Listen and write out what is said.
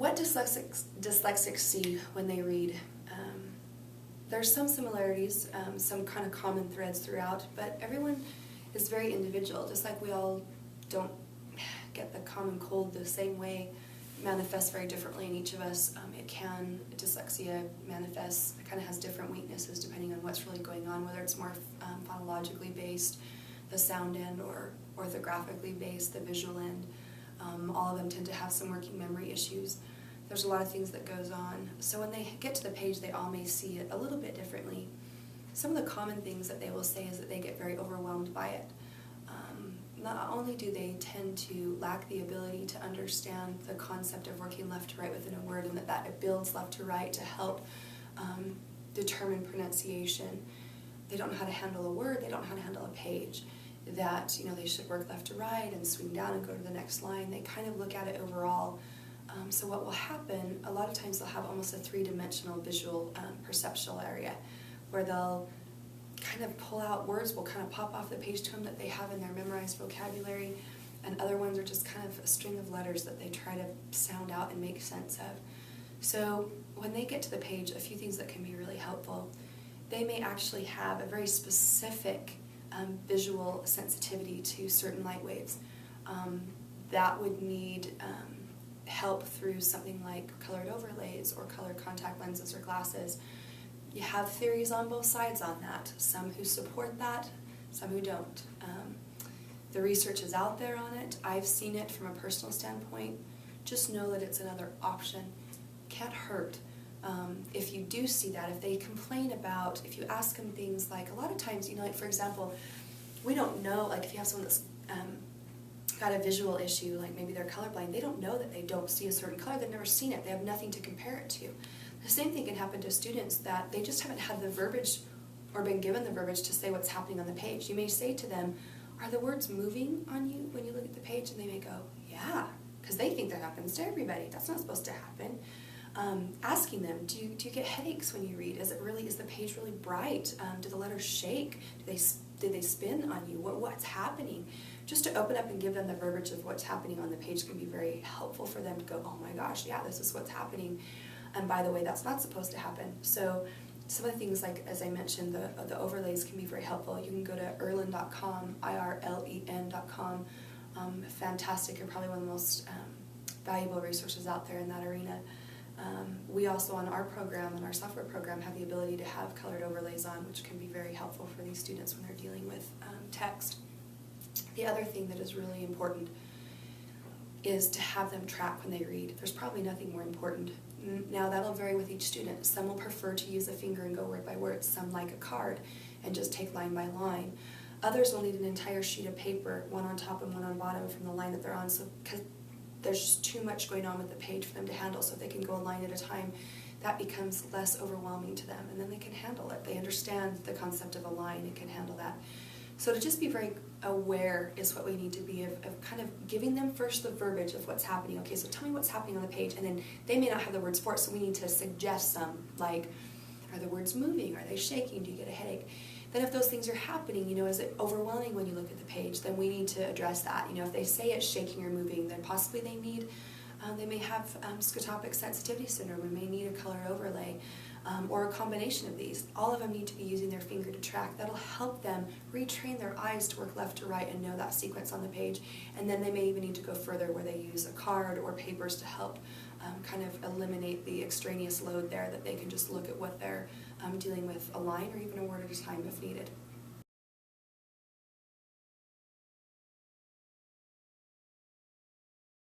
what dyslexics see when they read. There's some similarities, some kind of common threads throughout, but everyone is very individual. Just like we all don't get the common cold the same way, it manifests very differently in each of us. Dyslexia manifests, it kind of has different weaknesses depending on what's really going on, whether it's more phonologically based, the sound end, or orthographically based, the visual end. All of them tend to have some working memory issues. There's a lot of things that goes on. So when they get to the page, they all may see it a little bit differently. Some of the common things that they will say is that they get very overwhelmed by it. Not only do they tend to lack the ability to understand the concept of working left to right within a word, and that it builds left to right to help determine pronunciation. They don't know how to handle a word, they don't know how to handle a page. That, they should work left to right and swing down and go to the next line. They kind of look at it overall. So what will happen, a lot of times they'll have almost a three-dimensional visual perceptual area where they'll kind of pull out words, will kind of pop off the page to them that they have in their memorized vocabulary, and other ones are just kind of a string of letters that they try to sound out and make sense of. So when they get to the page, a few things that can be really helpful. They may actually have a very specific visual sensitivity to certain light waves. That would need help through something like colored overlays or colored contact lenses or glasses. You have theories on both sides on that, some who support that, some who don't. The research is out there on it. I've seen it from a personal standpoint. Just know that it's another option. Can't hurt. If you do see that, if they complain about, if you ask them things like, a lot of times, like for example, we don't know, like if you have someone that's got a visual issue, like maybe they're colorblind, they don't know that they don't see a certain color, they've never seen it, they have nothing to compare it to. The same thing can happen to students that they just haven't had the verbiage or been given the verbiage to say what's happening on the page. You may say to them, are the words moving on you when you look at the page? And they may go, yeah, because they think that happens to everybody. That's not supposed to happen. Asking them, do you get headaches when you read? Is the page really bright? Do the letters shake? Do they spin on you? What's happening? Just to open up and give them the verbiage of what's happening on the page can be very helpful for them to go, oh my gosh, yeah, this is what's happening. And by the way, that's not supposed to happen. So some of the things, like as I mentioned, the overlays can be very helpful. You can go to irlen.com, IRLEN.com. Fantastic. You're probably one of the most valuable resources out there in that arena. We also on our program, on our software program, have the ability to have colored overlays on, which can be very helpful for these students when they're dealing with text. The other thing that is really important is to have them track when they read. There's probably nothing more important. Now that'll vary with each student. Some will prefer to use a finger and go word by word. Some like a card and just take line by line. Others will need an entire sheet of paper, one on top and one on bottom from the line that they're on, so because there's just too much going on with the page for them to handle. So if they can go a line at a time, that becomes less overwhelming to them, and then they can handle it. They understand the concept of a line and can handle that. So to just be very aware is what we need to be of kind of giving them first the verbiage of what's happening. Okay, so tell me what's happening on the page, and then they may not have the words for it, so we need to suggest some, like, are the words moving? Are they shaking? Do you get a headache? Then if those things are happening, is it overwhelming when you look at the page? Then we need to address that. If they say it's shaking or moving, then possibly they may have scotopic sensitivity syndrome and may need a color overlay. Or a combination of these. All of them need to be using their finger to track. That'll help them retrain their eyes to work left to right and know that sequence on the page. And then they may even need to go further where they use a card or papers to help kind of eliminate the extraneous load there, that they can just look at what they're dealing with, a line or even a word at a time if needed.